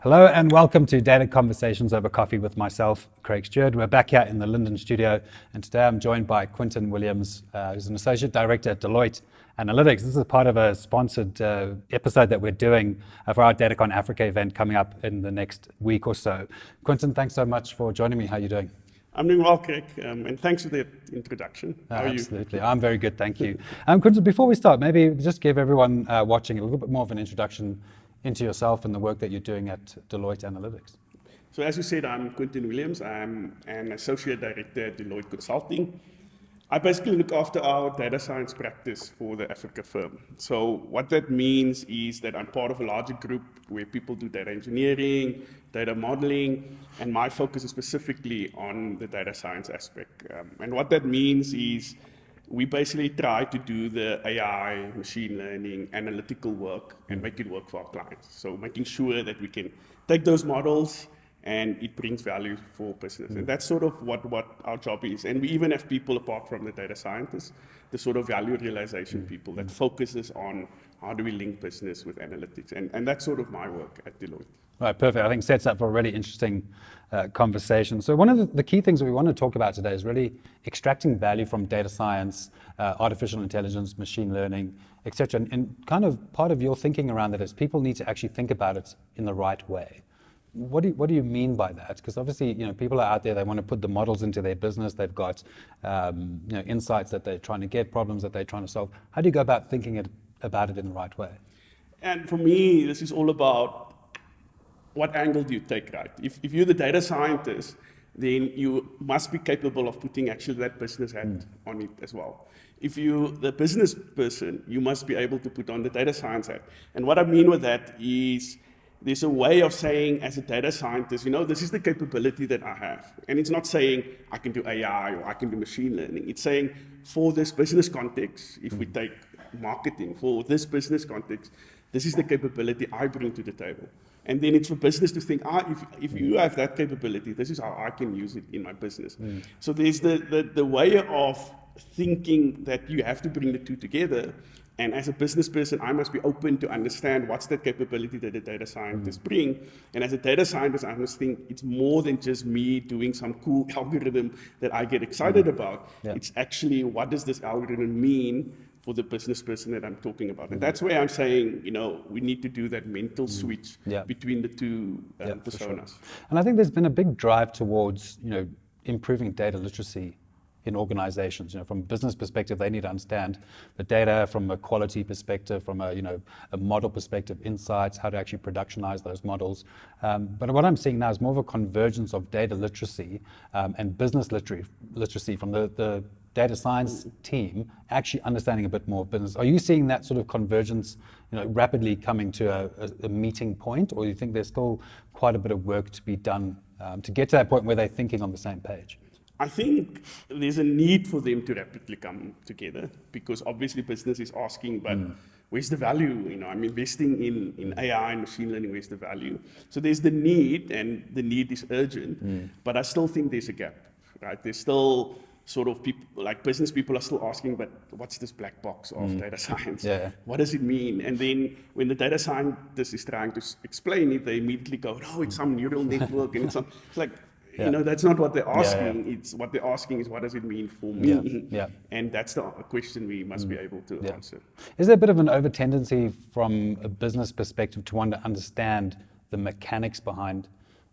Hello and welcome to Data Conversations over Coffee with myself, Craig Stewart. We're back here in the Linden studio, and today I'm joined by Quinton Williams, who's an Associate Director at Deloitte Analytics. This is part of a sponsored episode that we're doing for our DataCon Africa event coming up in the next week or so. Quinton, thanks so much for joining me. How are you doing? I'm doing well, Craig, and thanks for the introduction. How are you? Absolutely. I'm very good, thank you. Quinton, before we start, maybe just give everyone watching a little bit more of an introduction into yourself and the work that you're doing at Deloitte Analytics. So as you said, I'm Quinton Williams. I'm an Associate Director at Deloitte Consulting. I basically look after our data science practice for the Africa firm. So what that means is that I'm part of a larger group where people do data engineering, data modeling, and my focus is specifically on the data science aspect. And what that means is we basically try to do the AI, machine learning, analytical work and make it work for our clients. So making sure that we can take those models and it brings value for business. And that's sort of what our job is. And we even have people apart from the data scientists, the sort of value realization people that focuses on how do we link business with analytics. And that's sort of my work at Deloitte. Right, perfect. I think sets up for a really interesting conversation. So one of the key things that we want to talk about today is really extracting value from data science, artificial intelligence, machine learning, etc. And kind of part of your thinking around that is people need to actually think about it in the right way. What do you mean by that? Because obviously, people are out there, they want to put the models into their business. They've got insights that they're trying to get, problems that they're trying to solve. How do you go about thinking about it in the right way? And for me, this is all about what angle do you take, right? If you're the data scientist, then you must be capable of putting actually that business hat on it as well. If you're the business person, you must be able to put on the data science hat. And what I mean with that is there's a way of saying as a data scientist, this is the capability that I have. And it's not saying I can do AI or I can do machine learning. It's saying for this business context, if we take marketing, for this business context, this is the capability I bring to the table. And then it's for business to think, if you have that capability, this is how I can use it in my business. So there's the way of thinking that you have to bring the two together. And as a business person, I must be open to understand what's that capability that the data scientists bring. And as a data scientist, I must think it's more than just me doing some cool algorithm that I get excited about. Yeah. It's actually, what does this algorithm mean for the business person that I'm talking about? And that's where I'm saying, we need to do that mental switch between the two personas. Sure. And I think there's been a big drive towards, improving data literacy in organizations. From a business perspective, they need to understand the data from a quality perspective, from a model perspective, insights, how to actually productionize those models. But what I'm seeing now is more of a convergence of data literacy and business literacy from the data science team actually understanding a bit more of business. Are you seeing that sort of convergence, rapidly coming to a meeting point, or do you think there's still quite a bit of work to be done to get to that point where they're thinking on the same page? I think there's a need for them to rapidly come together because obviously business is asking, but where's the value? I'm investing in AI and machine learning, where's the value? So there's the need, and the need is urgent, but I still think there's a gap, right? There's still sort of people, like business people are still asking, but what's this black box of data science? Yeah. What does it mean? And then when the data scientist is trying to explain it, they immediately go, it's some neural network, and it's like, that's not what they're asking. It's what they're asking is, what does it mean for me? And that's the question we must be able to answer. Is there a bit of an over tendency from a business perspective to want to understand the mechanics behind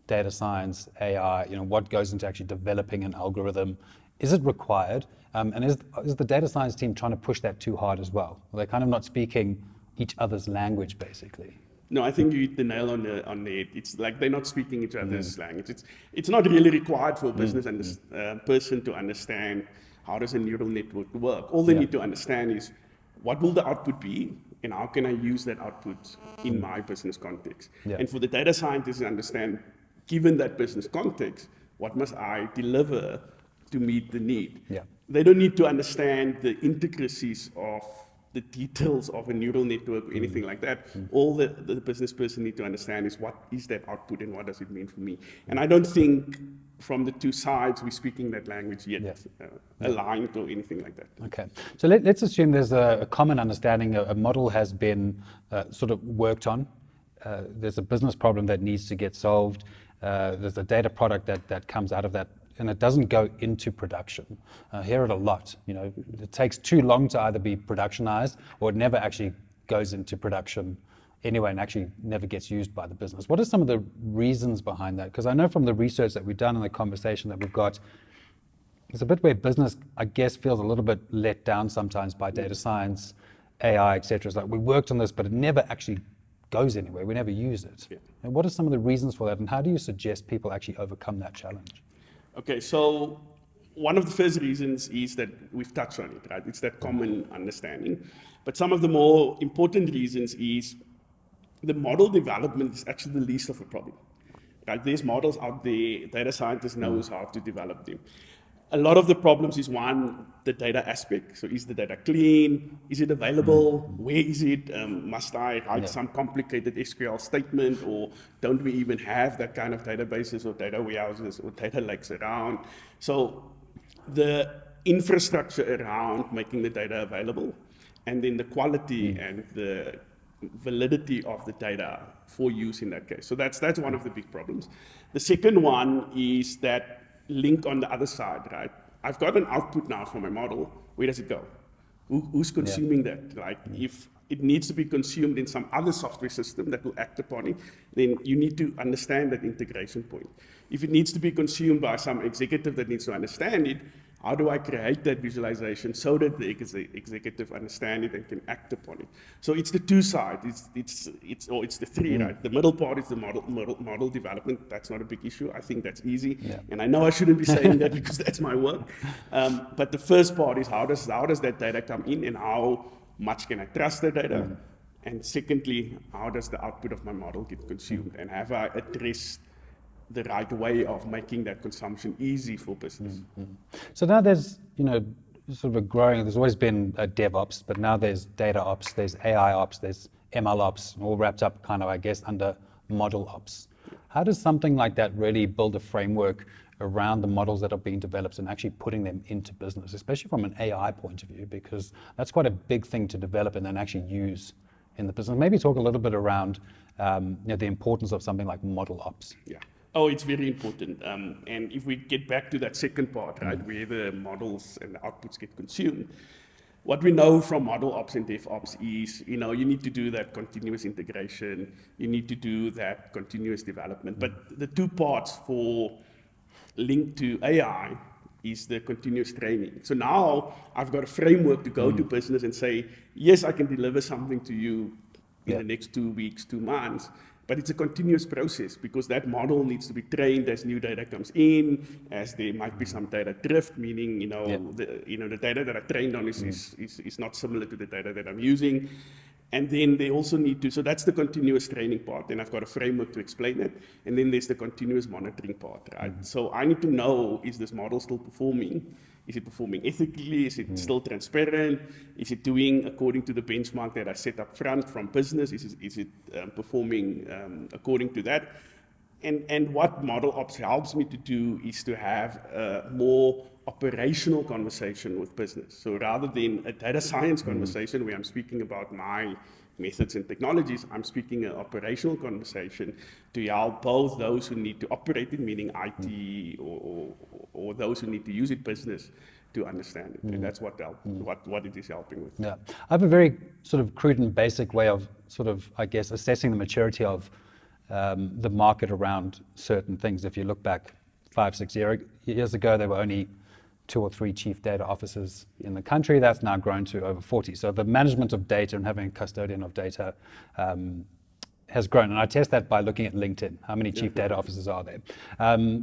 data science, AI, what goes into actually developing an algorithm? Is it required? And is the data science team trying to push that too hard as well? Are they kind of not speaking each other's language, basically? No, I think you hit the nail on the head. It's like they're not speaking each other's language. It's not really required for a business person to understand how does a neural network work. All they need to understand is what will the output be and how can I use that output in my business context. And for the data scientists to understand, given that business context, what must I deliver to meet the need? They don't need to understand the intricacies of the details of a neural network or anything like that. All the business person need to understand is what is that output and what does it mean for me? And I don't think from the two sides we're speaking that language yet, aligned or anything like that. Okay, so let's assume there's a common understanding, a model has been sort of worked on. there's a business problem that needs to get solved. There's a data product that comes out of that, and it doesn't go into production. I hear it a lot. It takes too long to either be productionized, or it never actually goes into production anyway and actually never gets used by the business. What are some of the reasons behind that? Because I know from the research that we've done and the conversation that we've got, it's a bit where business, I guess, feels a little bit let down sometimes by data science, AI, etc. It's like, we worked on this, but it never actually goes anywhere. We never use it. Yeah. And what are some of the reasons for that, and how do you suggest people actually overcome that challenge? Okay, so one of the first reasons is that we've touched on it, right? It's that common understanding. But some of the more important reasons is the model development is actually the least of the problem. Right? There's models out there, data scientists knows how to develop them. A lot of the problems is one, the data aspect. So is the data clean? Is it available? Where is it? Must I write some complicated SQL statement, or don't we even have that kind of databases or data warehouses or data lakes around? So the infrastructure around making the data available, and then the quality and the validity of the data for use in that case. So that's one of the big problems. The second one is that link on the other side, right? I've got an output now for my model. Where does it go? Who's consuming that? Like, if it needs to be consumed in some other software system that will act upon it, then you need to understand that integration point. If it needs to be consumed by some executive that needs to understand it, how do I create that visualization so that the executive understand it and can act upon it? So it's the two sides. It's the three, right? The middle part is the model development. That's not a big issue. I think that's easy. Yeah. And I know I shouldn't be saying that because that's my work. But the first part is how does that data come in, and how much can I trust the data? And secondly, how does the output of my model get consumed? And have I addressed the right way of making that consumption easy for business? So now there's, sort of a growing, there's always been a DevOps, but now there's data ops, there's AI ops, there's ML ops, all wrapped up kind of, I guess, under model ops. How does something like that really build a framework around the models that are being developed and actually putting them into business, especially from an AI point of view, because that's quite a big thing to develop and then actually use in the business? Maybe talk a little bit around the importance of something like model ops. Yeah. Oh, it's very important. And if we get back to that second part, right, where the models and the outputs get consumed, what we know from model ops and DevOps is, you need to do that continuous integration, you need to do that continuous development. But the two parts for linked to AI is the continuous training. So now I've got a framework to go to business and say, yes, I can deliver something to you in the next 2 weeks, 2 months. But it's a continuous process, because that model needs to be trained as new data comes in, as there might be some data drift, meaning the data that I trained on is not similar to the data that I'm using. And then they also need to, so that's the continuous training part, and I've got a framework to explain it. And then there's the continuous monitoring part, right? So I need to know, is this model still performing? Is it performing ethically? Is it still transparent? Is it doing according to the benchmark that I set up front from business? Is it performing according to that? And what model ops helps me to do is to have a more operational conversation with business. So rather than a data science conversation where I'm speaking about my methods and technologies, I'm speaking an operational conversation to help both those who need to operate it, meaning IT, or those who need to use it, business, to understand it. And that's what it is helping with. Yeah, I have a very sort of crude and basic way of sort of, I guess, assessing the maturity of the market around certain things. If you look back 5-6 years ago, there were only 2 or 3 chief data officers in the country. That's now grown to over 40. So the management of data and having a custodian of data has grown. And I test that by looking at LinkedIn. How many chief data officers are there?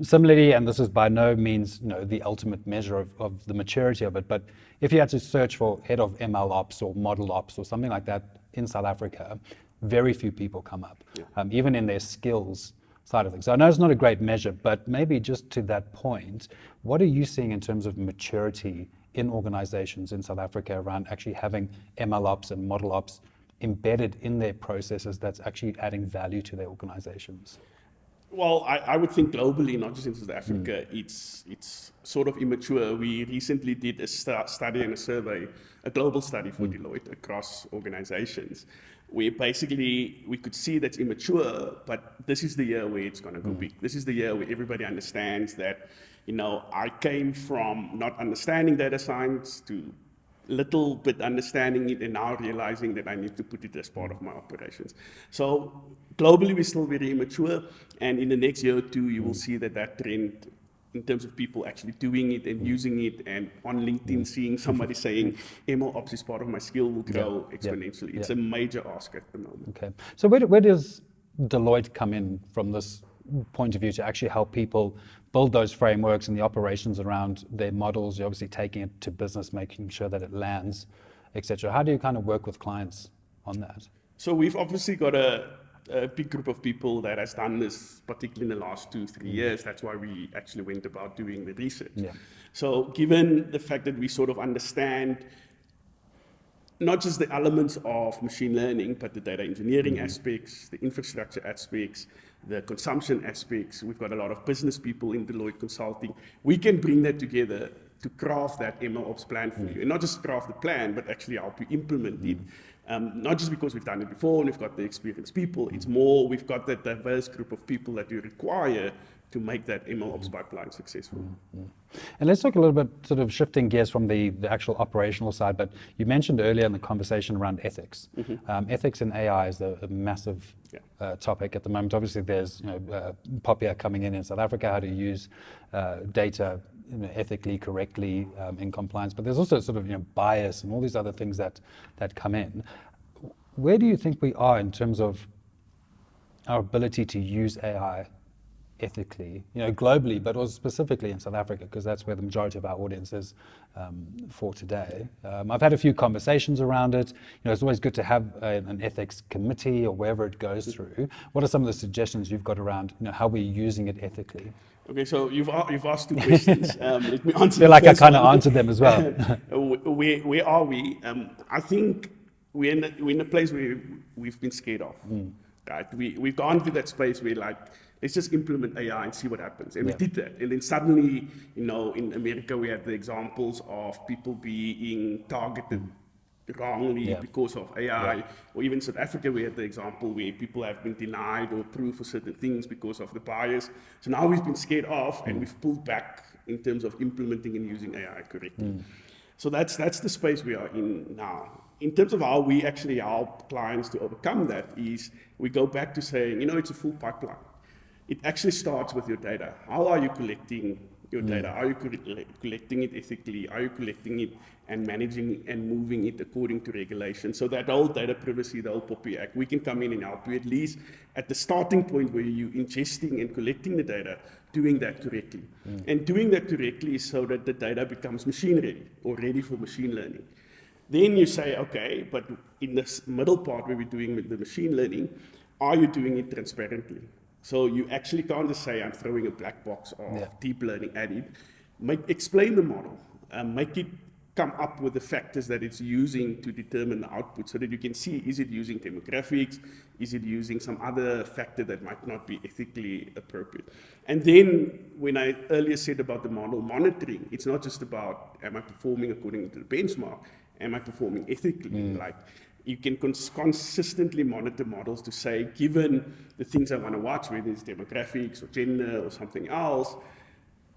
Similarly, and this is by no means the ultimate measure of the maturity of it, but if you had to search for head of ML ops or model ops or something like that in South Africa, very few people come up, even in their skills side of things. So I know it's not a great measure, but maybe just to that point, what are you seeing in terms of maturity in organizations in South Africa around actually having ML ops and model ops embedded in their processes that's actually adding value to their organizations? Well, I would think globally, not just in South Africa, it's sort of immature. We recently did a study and a survey, a global study for Deloitte across organizations, where basically we could see that's immature, but this is the year where it's going to go big. This is the year where everybody understands that, I came from not understanding data science to little bit understanding it and now realizing that I need to put it as part of my operations. So globally, we're still very immature, and in the next year or two, you will see that trend in terms of people actually doing it and using it, and on LinkedIn seeing somebody saying MLOps is part of my skill will grow exponentially. It's a major ask at the moment. Okay. So where does Deloitte come in from this point of view to actually help people build those frameworks and the operations around their models? You're obviously taking it to business, making sure that it lands, etc. How do you kind of work with clients on that? So we've obviously got a big group of people that has done this, particularly in the last 2-3 years. That's why we actually went about doing the research. Yeah. So given the fact that we sort of understand not just the elements of machine learning, but the data engineering aspects, the infrastructure aspects, the consumption aspects. We've got a lot of business people in Deloitte Consulting. We can bring that together to craft that MLOps plan for you. And not just craft the plan, but actually help you implement it. Not just because we've done it before and we've got the experienced people, it's more we've got that diverse group of people that you require to make that MLOps pipeline successful. And let's talk a little bit, sort of shifting gears from the actual operational side, but you mentioned earlier in the conversation around ethics. Ethics in AI is a massive topic at the moment. Obviously there's POPIA coming in South Africa, how to use data ethically, correctly, in compliance, but there's also sort of bias and all these other things that come in. Where do you think we are in terms of our ability to use AI ethically, globally, but also specifically in South Africa, because that's where the majority of our audience is for today. I've had a few conversations around it. It's always good to have an ethics committee or wherever it goes through. What are some of the suggestions you've got around how we're using it ethically? Okay, so you've asked 2 questions. Let me answer. I feel like I kind of answered them as well. Where are we? I think we're in a place where we've been scared of. Right? We've gone to that space where let's just implement AI and see what happens. And we did that. And then suddenly, in America, we had the examples of people being targeted wrongly because of AI. Or even South Africa, we had the example where people have been denied or approved for certain things because of the bias. So now we've been scared off and we've pulled back in terms of implementing and using AI correctly. So that's the space we are in now. In terms of how we actually help clients to overcome that is we go back to saying, it's a full pipeline. It actually starts with your data. How are you collecting your data? Are you collecting it ethically? Are you collecting it and managing and moving it according to regulation? So that whole data privacy, the whole POPI Act, we can come in and help you at least at the starting point where you're ingesting and collecting the data, doing that correctly. And doing that correctly is so that the data becomes machine ready or ready for machine learning. Then you say, okay, but in this middle part where we're doing with the machine learning, are you doing it transparently? So you actually can't just say, I'm throwing a black box of deep learning at it. Explain the model, make it come up with the factors that it's using to determine the output so that you can see, is it using demographics? Is it using some other factor that might not be ethically appropriate? And then when I earlier said about the model monitoring, it's not just about, am I performing according to the benchmark? Am I performing ethically? You can consistently monitor models to say, given the things I want to watch, whether it's demographics or gender or something else,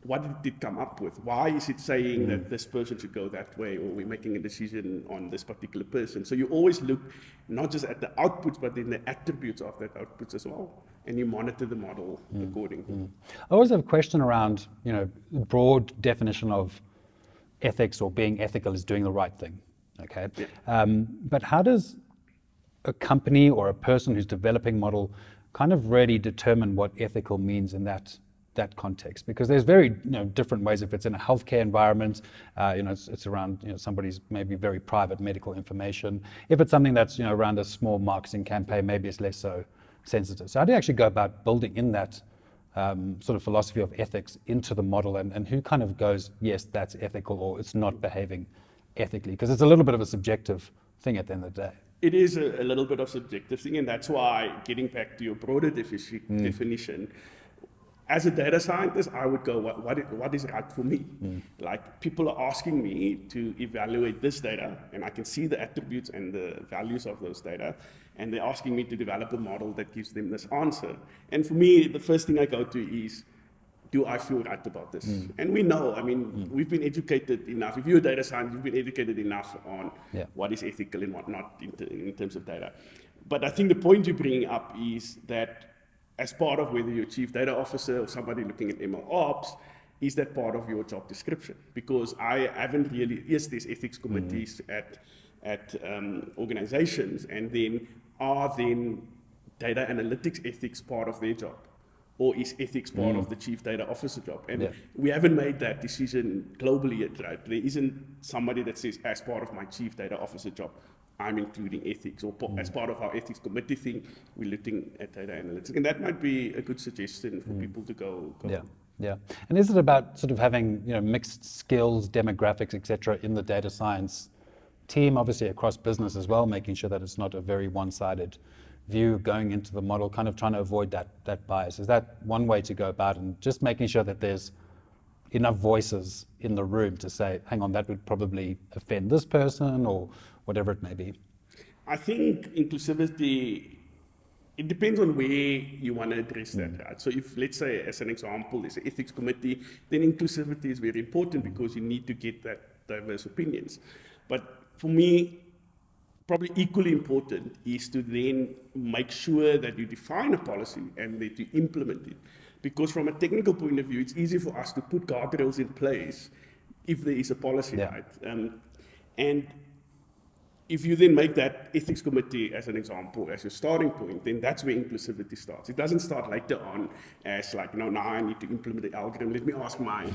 what did it come up with? Why is it saying that this person should go that way, or we're making a decision on this particular person? So you always look not just at the outputs, but in the attributes of that outputs as well, and you monitor the model accordingly. I always have a question around, broad definition of ethics or being ethical is doing the right thing. Okay, but how does a company or a person who's developing model kind of really determine what ethical means in that context? Because there's very different ways. If it's in a healthcare environment, it's around somebody's maybe very private medical information. If it's something that's around a small marketing campaign, maybe it's less so sensitive. So how do you actually go about building in that sort of philosophy of ethics into the model, and who kind of goes, yes, that's ethical, or it's not behaving ethically? Because it's a little bit of a subjective thing at the end of the day. It is a little bit of subjective thing, and that's why, getting back to your broader definition, as a data scientist, I would go, what is right for me? Like, people are asking me to evaluate this data, and I can see the attributes and the values of those data, and they're asking me to develop a model that gives them this answer. And for me, the first thing I go to is, do I feel right about this? And we know, I mean, we've been educated enough. If you're a data scientist, you've been educated enough on what is ethical and what not in terms of data. But I think the point you're bringing up is that as part of whether you're a chief data officer or somebody looking at ML ops, is that part of your job description? Because I haven't really, yes, there's ethics committees at organizations, and then are then data analytics ethics part of their job? Or is ethics part of the chief data officer job? And we haven't made that decision globally yet, right? There isn't somebody that says, as part of my chief data officer job, I'm including ethics, or as part of our ethics committee thing, we're looking at data analytics. And that might be a good suggestion for people to go. Yeah. And is it about sort of having, mixed skills, demographics, et cetera, in the data science team, obviously across business as well, making sure that it's not a very one-sided view going into the model, kind of trying to avoid that bias? Is that one way to go about it? And just making sure that there's enough voices in the room to say, hang on, that would probably offend this person, or whatever it may be? I think inclusivity, it depends on where you want to address that, right? So if, let's say, as an example, there's an ethics committee, then inclusivity is very important because you need to get that diverse opinions. But for me, probably equally important is to then make sure that you define a policy and that you implement it. Because from a technical point of view, it's easy for us to put guardrails in place if there is a policy, right? And if you then make that ethics committee as an example, as your starting point, then that's where inclusivity starts. It doesn't start later on as like, now I need to implement the algorithm. Let me ask my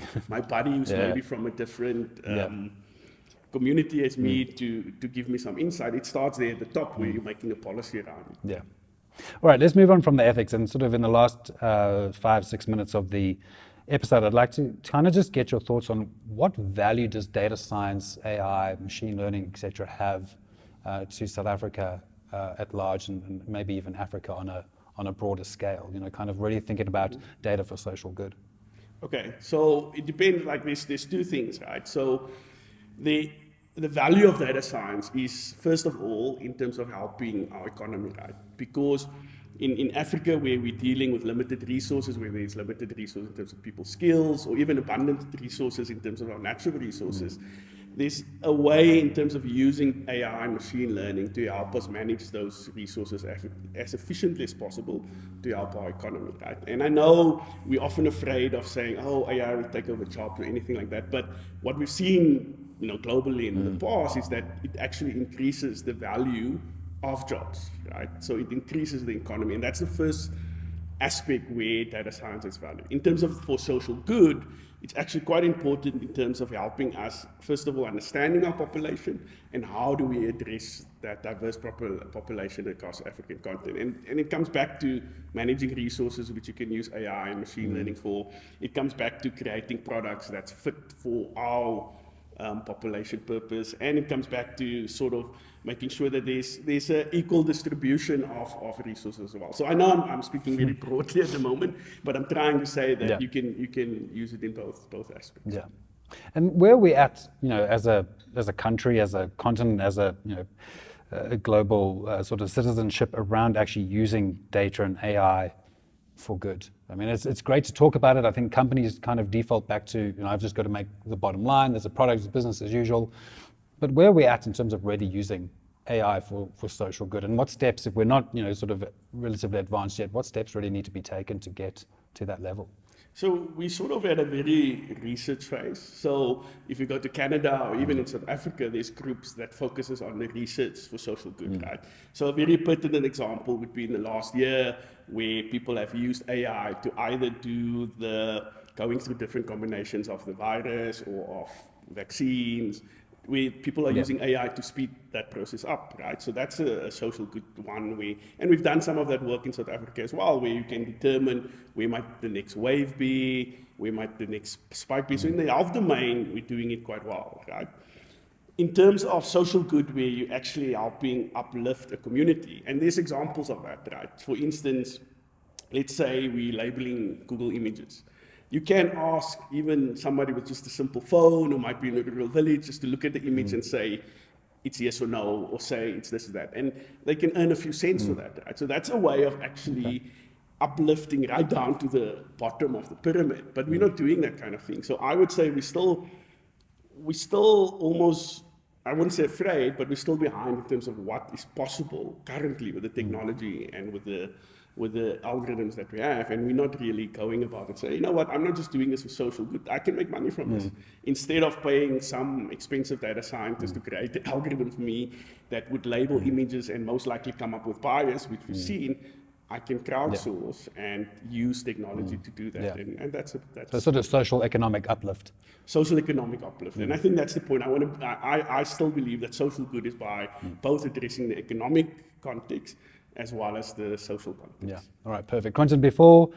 buddy who's maybe from a different community as me to give me some insight. It starts there at the top where you're making a policy around it. Yeah. All right, let's move on from the ethics, and sort of in the last 5-6 minutes of the episode, I'd like to kind of just get your thoughts on what value does data science, AI, machine learning, et cetera, have to South Africa at large, and maybe even Africa on a broader scale, kind of really thinking about data for social good. Okay, so it depends, like there's two things, right? So the value of data science is, first of all, in terms of helping our economy, right? Because in Africa, where we're dealing with limited resources, where there's limited resources in terms of people's skills, or even abundant resources in terms of our natural resources, there's a way in terms of using AI and machine learning to help us manage those resources as efficiently as possible to help our economy, right? And I know we're often afraid of saying, oh, AI will take over jobs or anything like that, but what we've seen globally in the past is that it actually increases the value of jobs, right? So it increases the economy, and that's the first aspect where data science is valued. In terms of for social good, it's actually quite important in terms of helping us, first of all, understanding our population and how do we address that diverse population across African continent. And it comes back to managing resources, which you can use AI and machine learning for. It comes back to creating products that's fit for our population purpose, and it comes back to sort of making sure that there's an equal distribution of resources as well. So I know I'm speaking very broadly at the moment, but I'm trying to say that you can use it in both aspects. Yeah, and where are we at, as a country, as a continent, as a global sort of citizenship around actually using data and AI for good? I mean, it's great to talk about it. I think companies kind of default back to, I've just got to make the bottom line. There's a product, it's business as usual. But where are we at in terms of really using AI for social good? And what steps, if we're not, sort of relatively advanced yet, what steps really need to be taken to get to that level? So we sort of at a very research phase. So if you go to Canada or even in South Africa, there's groups that focuses on the research for social good, right? So a very pertinent example would be in the last year where people have used AI to either do going through different combinations of the virus or of vaccines, where people are using AI to speed that process up, right? So that's a social good one way. And we've done some of that work in South Africa as well, where you can determine where might the next wave be, where might the next spike be. So in the health domain, we're doing it quite well, right? In terms of social good, where you're actually helping uplift a community, and there's examples of that, right? For instance, let's say we're labeling Google images. You can ask even somebody with just a simple phone who might be in a rural village just to look at the image and say, it's yes or no, or say it's this or that. And they can earn a few cents for that, right? So that's a way of actually uplifting right down to the bottom of the pyramid. But we're not doing that kind of thing. So I would say we're still almost, I wouldn't say afraid, but we're still behind in terms of what is possible currently with the technology and with the algorithms that we have, and we're not really going about it. Say, you know what, I'm not just doing this for social good, I can make money from this. Instead of paying some expensive data scientist to create the algorithm for me that would label images and most likely come up with bias, which we've seen, I can crowdsource and use technology to do that. And that's so sort of social economic uplift. Social economic uplift. And I think that's the point. I still believe that social good is by both addressing the economic context as well as the social context. Yeah. All right, perfect. Quinton, before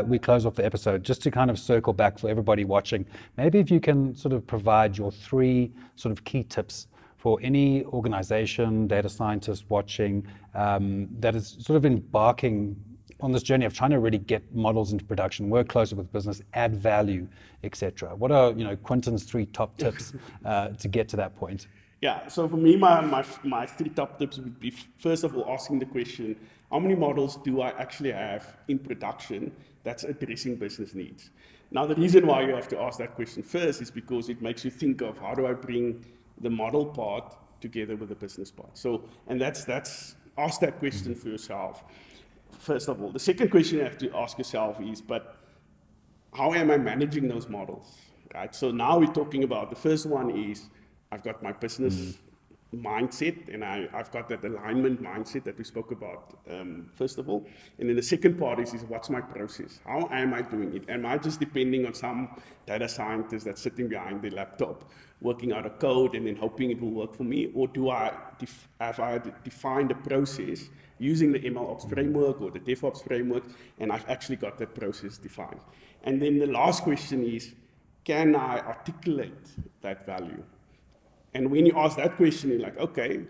we close off the episode, just to kind of circle back for everybody watching, maybe if you can sort of provide your 3 sort of key tips for any organization, data scientist watching that is sort of embarking on this journey of trying to really get models into production, work closer with business, add value, etc. What are Quinton's 3 top tips to get to that point? Yeah, so for me, my 3 top tips would be, first of all, asking the question, how many models do I actually have in production that's addressing business needs? Now, the reason why you have to ask that question first is because it makes you think of how do I bring the model part together with the business part. So, and that's ask that question for yourself, first of all. The second question you have to ask yourself is, but how am I managing those models, right? So now we're talking about, the first one is, I've got my business mindset, and I've got that alignment mindset that we spoke about, first of all. And then the second part is what's my process? How am I doing it? Am I just depending on some data scientist that's sitting behind the laptop, working out a code and then hoping it will work for me? Or have I defined a process using the MLOps framework or the DevOps framework, and I've actually got that process defined? And then the last question is, can I articulate that value? And when you ask that question, you're like, okay,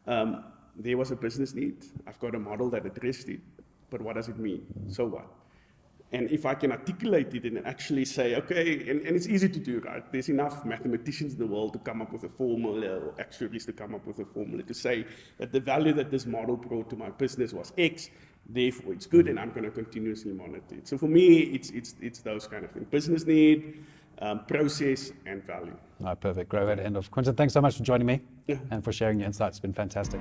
there was a business need. I've got a model that addressed it, but what does it mean? So what? And if I can articulate it and actually say, okay, and it's easy to do, right? There's enough mathematicians in the world to come up with a formula, or actuaries to come up with a formula to say that the value that this model brought to my business was X, therefore it's good, and I'm going to continuously monitor it. So for me, it's those kind of things: business need, process, and value. Perfect. Great way to end off. Quinton, thanks so much for joining me and for sharing your insights. It's been fantastic.